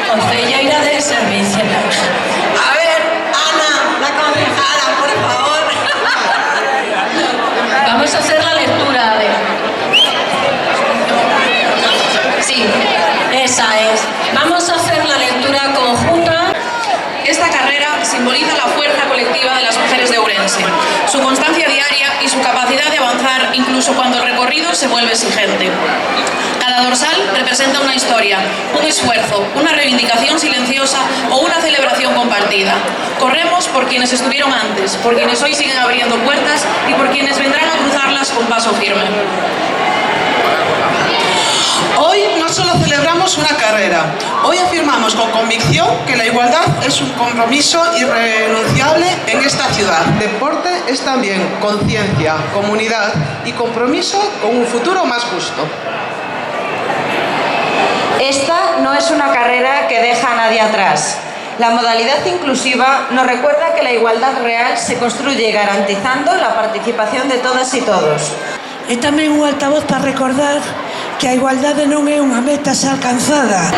Concelleira de Servicio. A ver, Ana, la concejala, por favor. Vamos a hacer la lectura, a ver. Sí, esa es. Vamos a hacer la lectura conjunta. Esta carrera simboliza la fuerza colectiva de las mujeres de Ourense, su constancia diaria y su capacidad de avanzar incluso cuando el recorrido se vuelve exigente. Cada dorsal representa una historia, un esfuerzo, una reivindicación silenciosa o una celebración compartida. Corremos por quienes estuvieron antes, por quienes hoy siguen abriendo puertas y por quienes vendrán a cruzarlas con paso firme. Hoy no solo celebramos una carrera, hoy afirmamos con convicción que la igualdad es un compromiso irrenunciable en esta ciudad. Deporte es también conciencia, comunidad y compromiso con un futuro más justo. Esta no es una carrera que deja a nadie atrás. La modalidad inclusiva nos recuerda que la igualdad real se construye garantizando la participación de todas y todos. E tamén un altavoz para recordar que a igualdade non é unha meta xa alcanzada.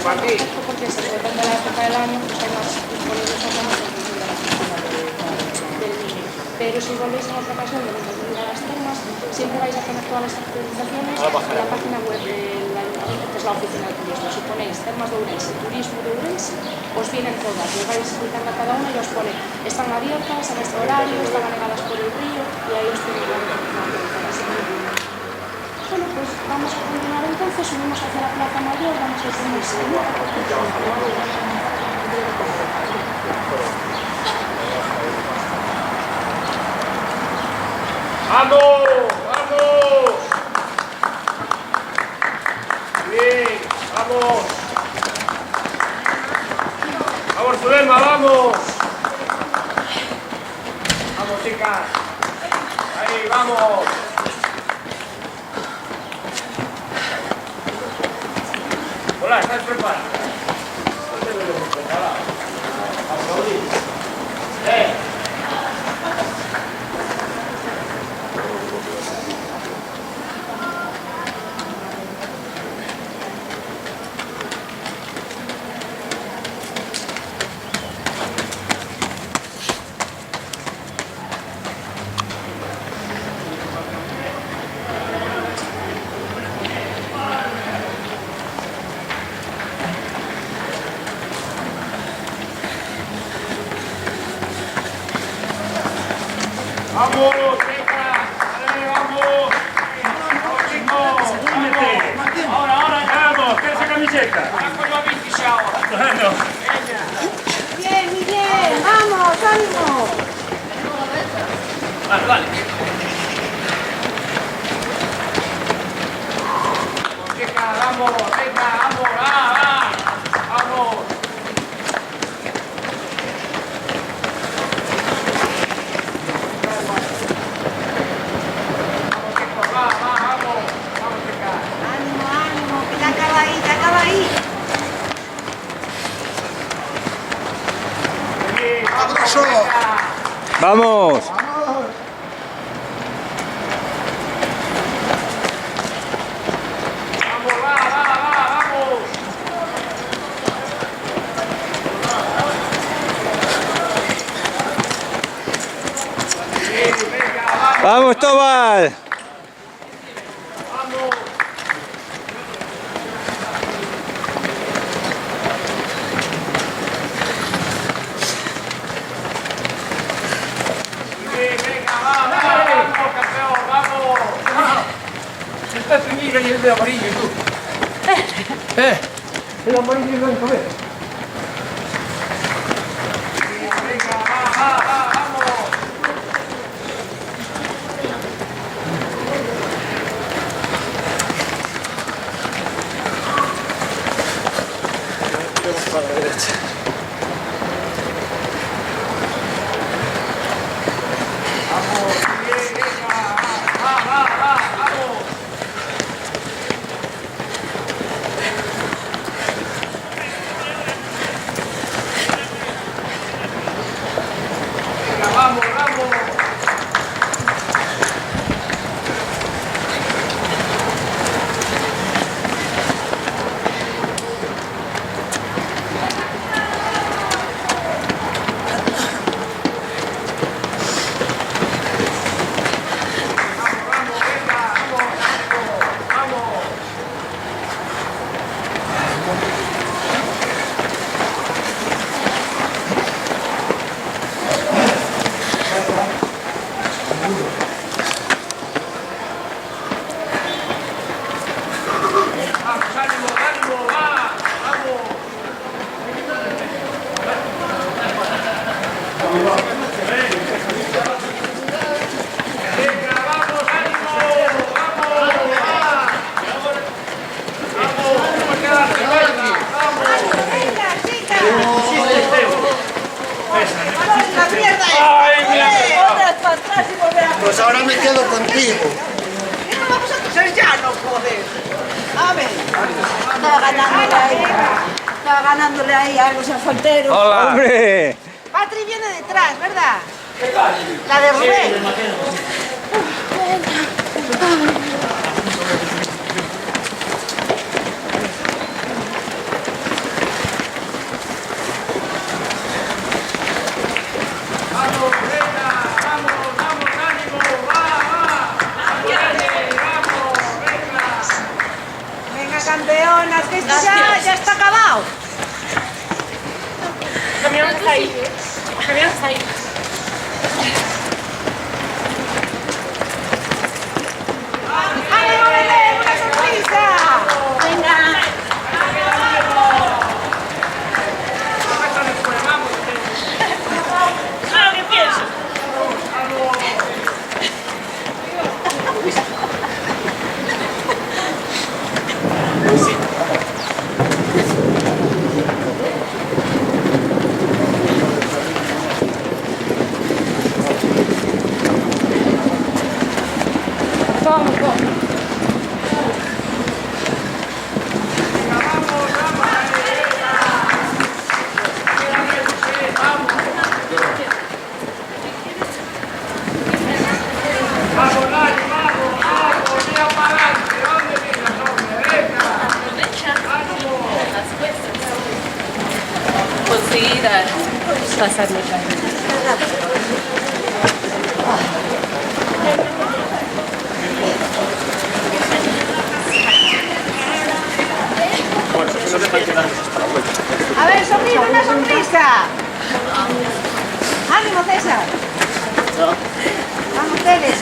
Porque se depende de la época del año, pues hay más disponibles o menos en función de la actividad del niño. Pero si volvéis en otra ocasión de ir a las termas, siempre vais a tener todas las actualizaciones en la página web del Ayuntamiento, que es la oficina de turismo. Si ponéis termas de Ourense, turismo de Ourense, os vienen todas. Les vais explicando a cada una y os pone, están abiertas en este horario, están anegadas por el río, y ahí os tenéis la información. Bueno, pues vamos a continuar entonces, subimos hacia la Plaza Mayor, vamos a hacer un segundo. ¡Vamos! ¡Vamos! Bien, vamos. Vamos, Zulema, vamos. Vamos, chicas. Ahí, vamos. Hola, ¿estás preparada? No te veo muy preparada. Aplaudir. ¡Vamos, chicas! ¡Dale, vamos! ¡Vamos, chicos! ¡Vamos! ¡Ahora, vamos! ¿Qué es esa camiseta? ¡Con la bici ahora! Bueno. Bien, Miguel, vamos, ánimo. Vale, vale. Vamos, chicas, vamos, venga, vamos, vamos. Ánimo, ánimo, que ya acaba ahí, ya acaba ahí. ¡Vamos! ¡Vamos, Tobal! Está ceñido y el de amarillo, tú. El amarillo y blanco, ve. Venga, vamos. Vamos para la derecha. Vamos, bien, venga. Vamos. Vamos, vamos. Venga, vamos, ánimo, vamos. ahora me quedo contigo. Vamos a coser ya, no joder. A ver. Estaba ganándole ahí a los solteros. ¡Hola! ¡Hombre! Patri viene detrás, ¿verdad? La de Rubén. Venga, campeonas, que esto ya está acabado. El camión está ahí. El camión está ahí. ¡Ánimo, Belén! ¡Una sonrisa! Venga. Claro que pienso. Conseguida. A ver, sobrino, una sonrisa. ¡Ánimo, César! Vamos, Teles.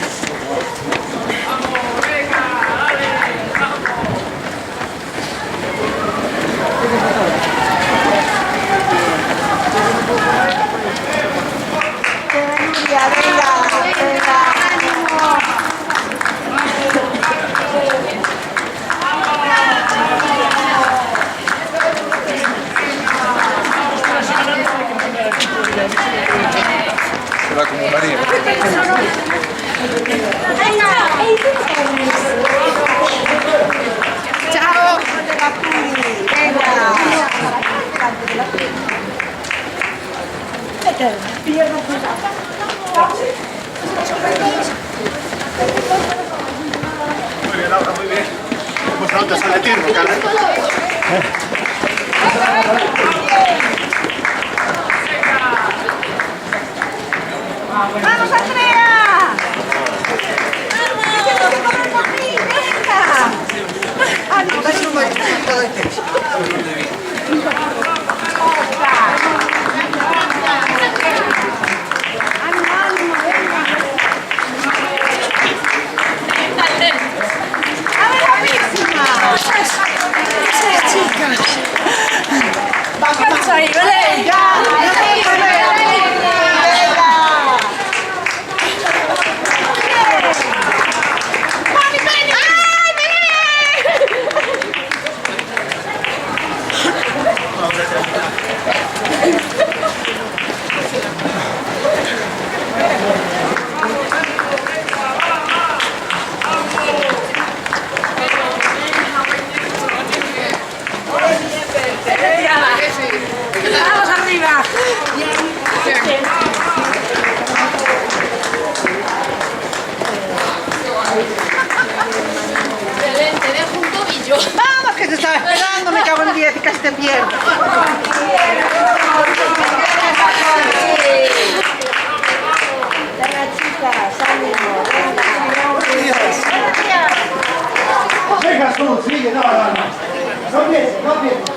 Nuria, venga, ánimo. Será como María. Chao. Muy bien, Laura, muy bien. Pues no te sale tiro, cara. ¡Vamos, Andrea! ¡Vamos! ¡Que tengo que comer por ti! ¡Venga! ¡Ánimo! ¡Dale un poquito de té! ¡Ánimo, ánimo! ¡Venga! ¡A ver la próxima! ¡Chicas! ¡Vamos ahí, Belén! ¡Ya! ¡Vamos arriba! Belén, te dejo un tobillo. ¡Vamos, que te estaba esperando! Me cago en 10 y casi te pierdo. Venga, chicas, ánimo. Venga, tú, sigue, no. No pienses, no pienses.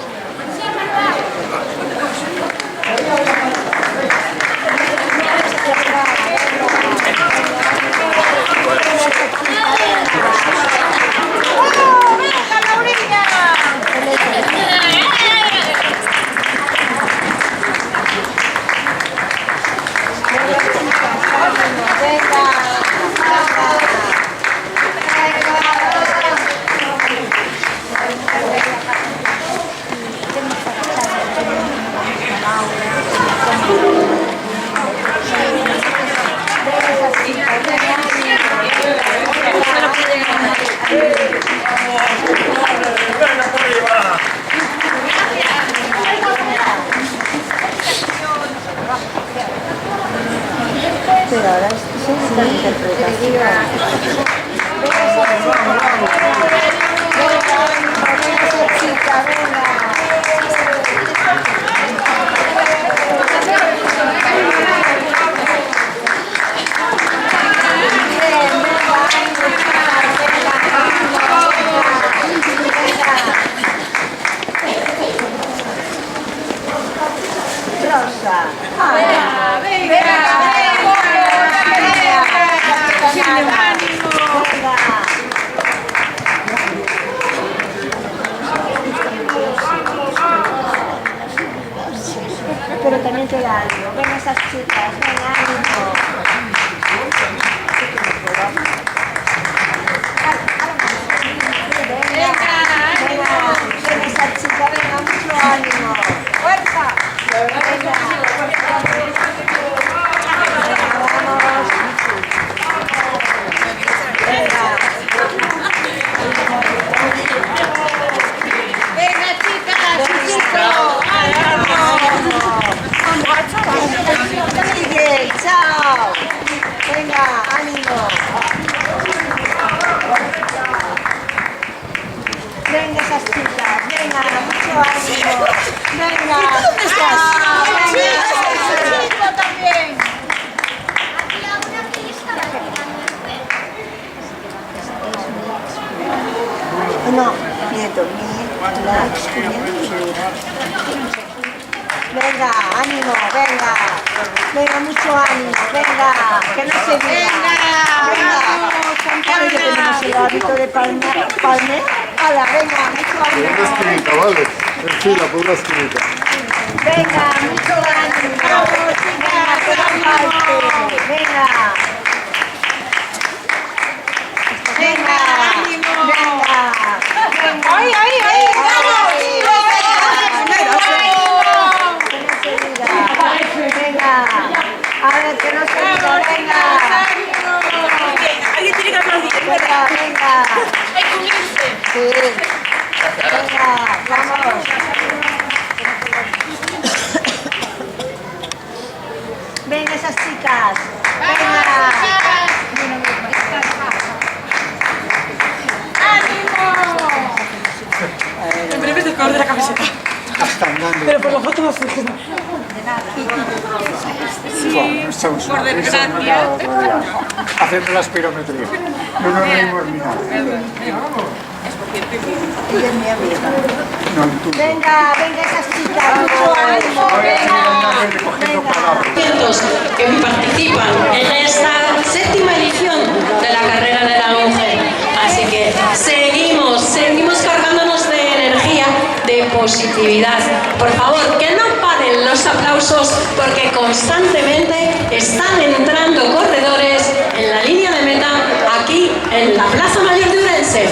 Pero también te da algo. Ven esas chicas, ven, ánimo. Ven esa chica, venga, mucho ánimo. ¡Fuerza! Venga. Vamos. Venga, chicas, chiquito. Miguel, chao. Venga, ánimo. Venga esas chicas, venga, mucho ánimo. Venga. ¿Dónde estás? Venga, chico también. No, nieto, venga, ánimo, venga. Venga, mucho ánimo, venga. Que no se diga. Venga. Que tenemos el hábito de palme. Hala, venga, mucho ánimo. Por una esquinita, ¿vale? En fila, por una esquinita. Venga, mucho ánimo. Venga, que no falte. Venga. Venga, ánimo. Venga. ¡Ay, ay, ay! Venga, a ver, que no se diga, venga. Alguien tiene que aplaudir. Venga, venga. Hay que unirse. Sí. Venga, vamos. Venga esas chicas. Venga. En breve es el color de la camiseta. Pero por la foto no funciona. Por desgracia. Haciendo la espirometría. No nos reímos ni nada. Ella es mi amiga. Venga, venga esas chicas. Mucho ánimo. Que participan en esta 7ª edición de la carrera de la mujer. Así que seguimos cargándonos de energía, de positividad. Por favor, que no paren los aplausos porque constantemente están entrando corredores en la línea de meta aquí en la Plaza Mayor de Ourense.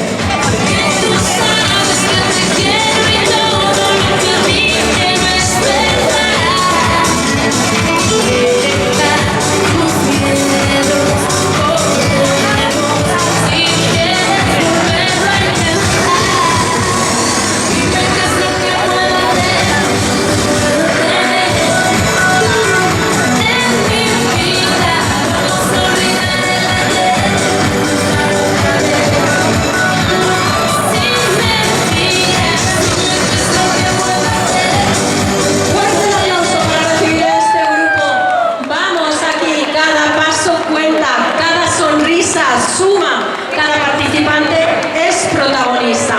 Suma, cada participante es protagonista.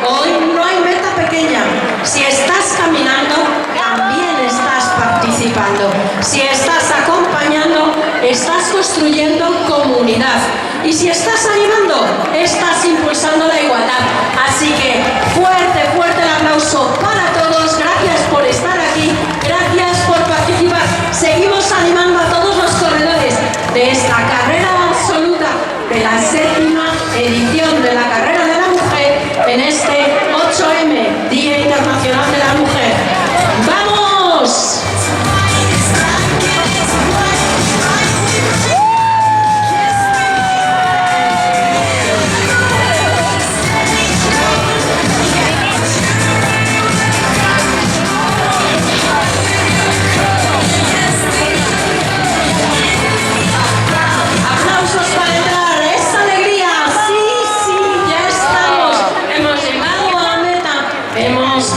Hoy no hay meta pequeña. Si estás caminando, también estás participando. Si estás acompañando, estás construyendo comunidad. Y si estás animando, estás impulsando la igualdad. Así que fuerte el aplauso para todos. Gracias por estar aquí. Gracias por participar. Seguimos animando a todos los corredores de esta carrera absoluta de la 7ª edición de la carrera de la mujer en este 8M, Día Internacional de la Mujer. ¡Vamos!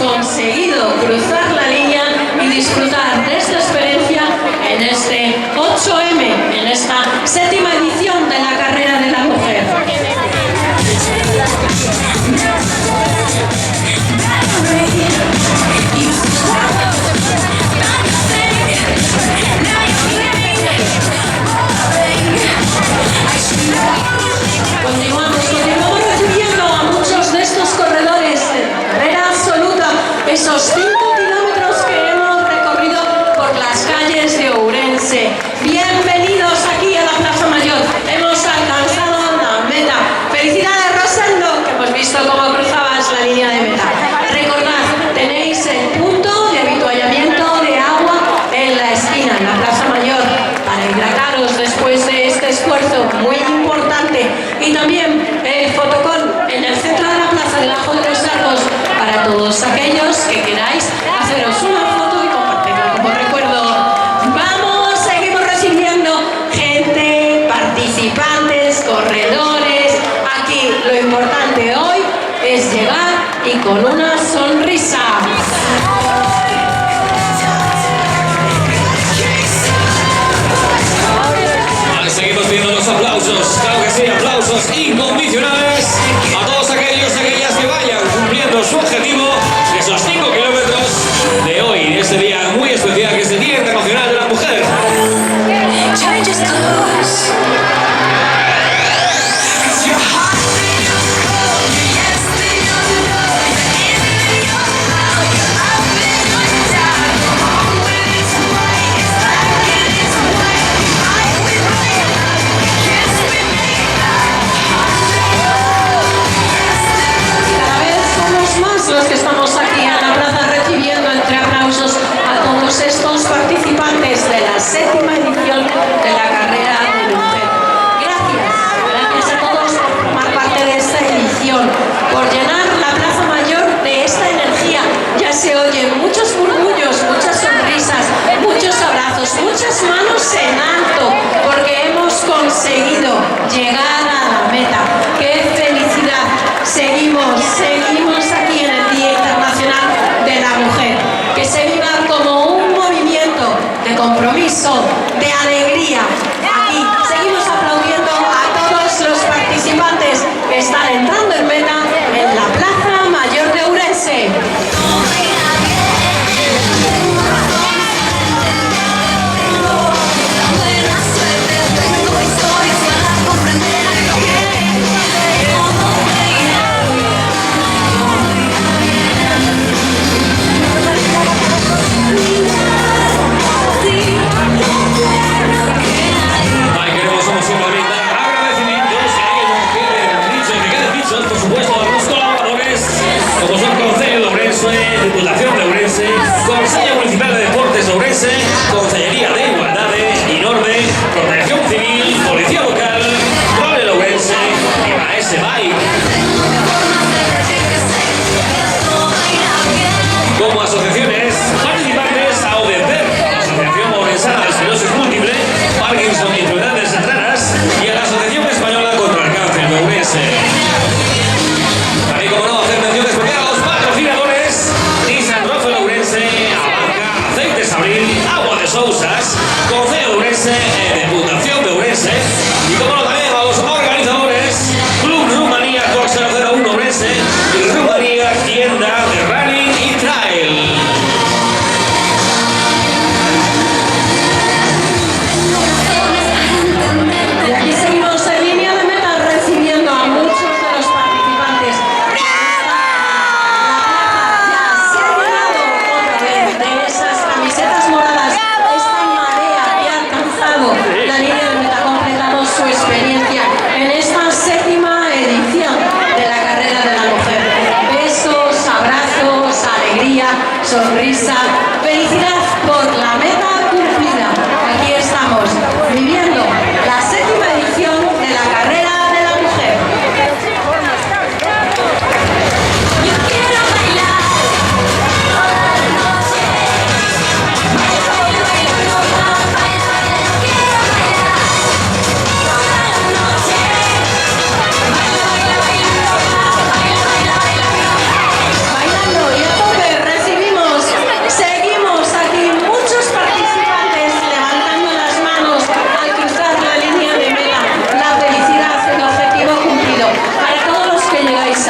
conseguido cruzar la línea y disfrutar de esta experiencia en este 8M, en esta 7ª edición de la carrera de la mujer. Continuamos recibiendo a muchos de estos corredores de carrera absoluta, esos 5 kilómetros que hemos recorrido por las calles de Ourense. Bienvenidos aquí a la Plaza Mayor. Hemos alcanzado la meta. Felicidades, Rosendo, que hemos visto cómo cruzabas la línea de meta. Recordad, tenéis el punto de avituallamiento de agua en la esquina, en la Plaza Mayor, para hidrataros después de este esfuerzo muy importante. Y también el fotocall en el centro de la plaza, debajo de los arcos, para todos aquellos que queráis haceros una foto y compartirla como recuerdo. Vamos, seguimos recibiendo gente, participantes, corredores. Aquí lo importante hoy es llegar y con una sonrisa. Seguimos pidiendo los aplausos, claro que sí, aplausos incondicionales a todos aquellos y aquellas que vayan cumpliendo su objetivo de esos 5 kilómetros de hoy, de este día muy especial que es el Día Internacional de la Mujer. Los que estamos aquí en la plaza recibiendo entre aplausos a todos estos participantes de la 7ª edición de la carrera de mujer. Gracias a todos por formar parte de esta edición, por llenar la Plaza Mayor de esta energía. Ya se oyen muchos murmullos, muchas sonrisas, muchos abrazos, muchas manos en alto, porque hemos conseguido llegar a la meta. ¡Qué felicidad! Seguimos aquí en el Día Internacional de la Mujer. Que se viva como un movimiento de compromiso, de alegría. Aquí seguimos aplaudiendo a todos los participantes que están entrando en meta en la Plaza Mayor de Ourense.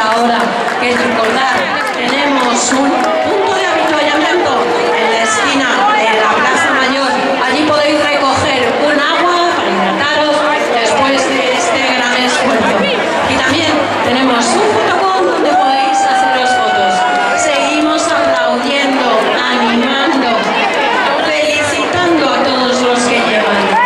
ahora, que es recordar, tenemos un punto de avituallamiento en la esquina de la Plaza Mayor. Allí podéis recoger un agua para hidrataros después de este gran esfuerzo. Y también tenemos un fotocall donde podéis haceros fotos. Seguimos aplaudiendo, animando, felicitando a todos los que llevan.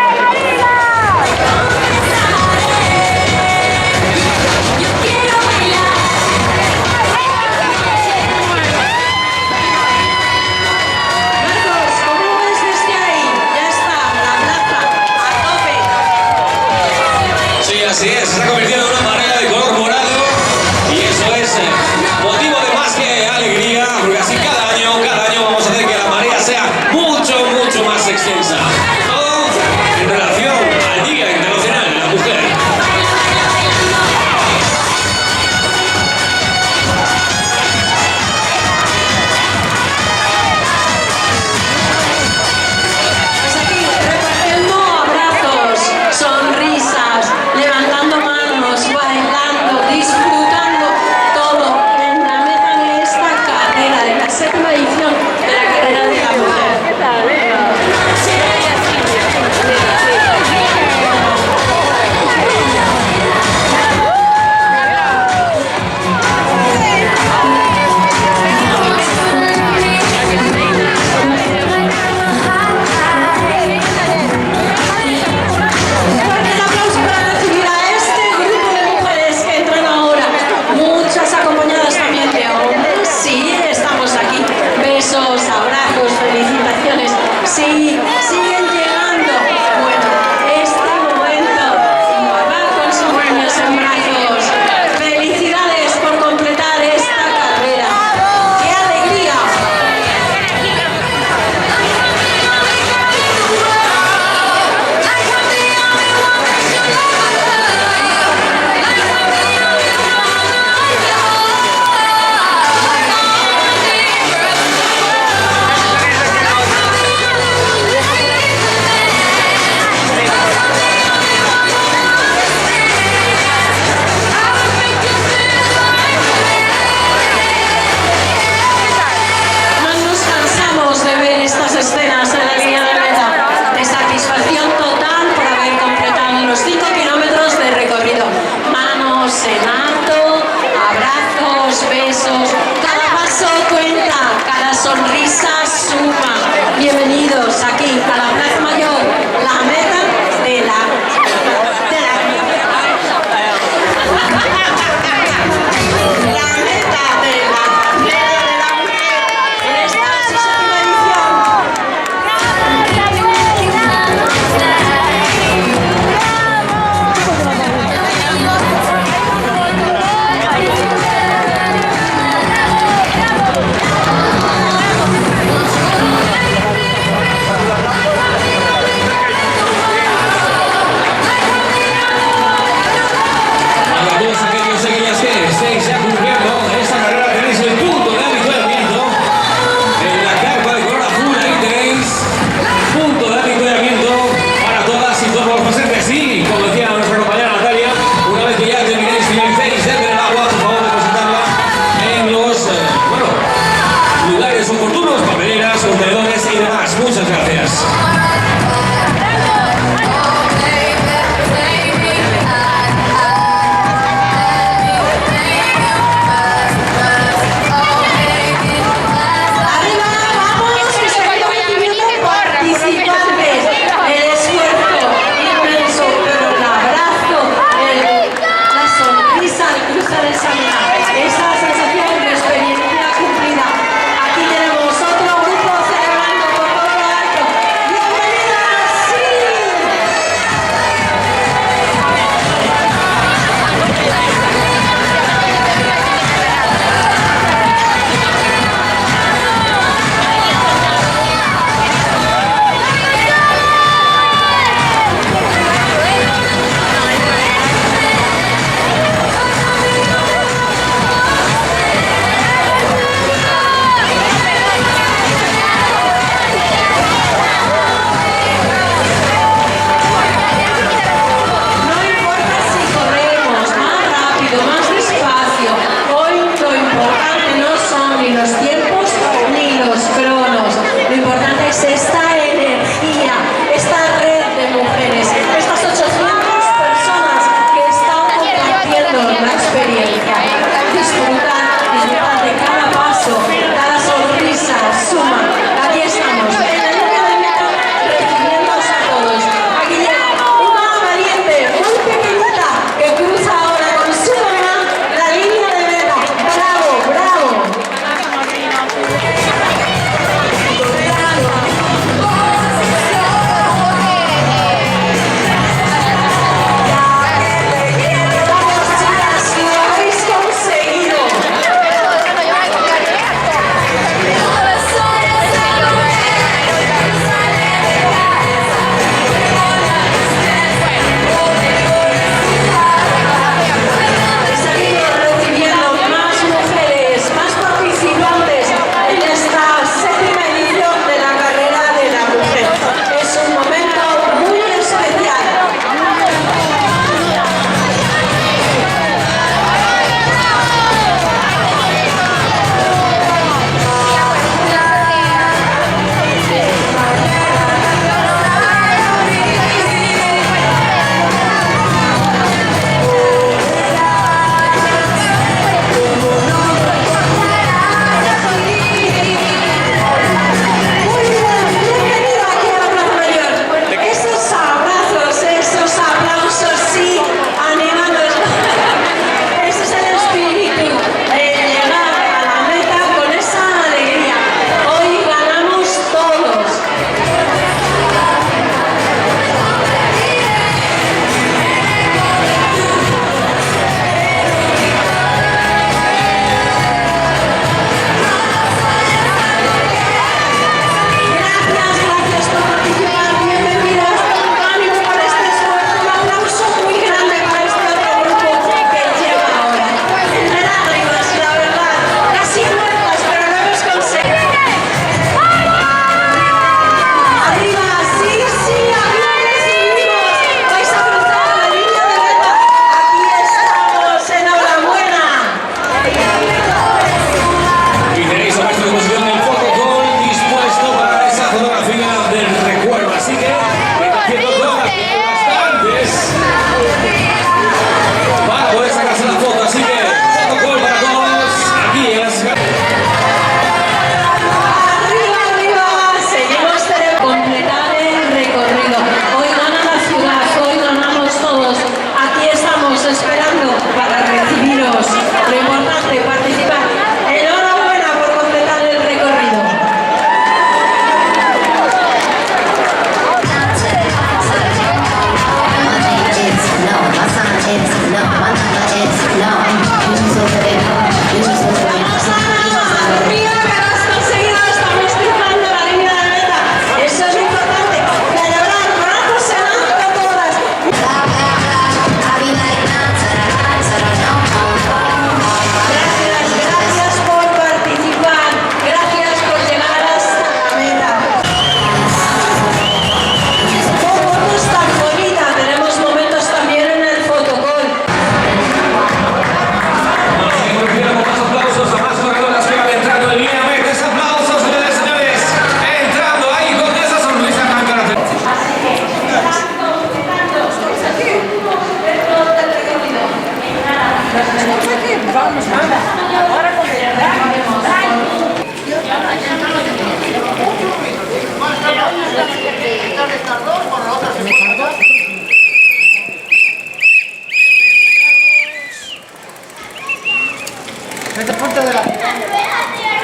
Vete, ponte de la...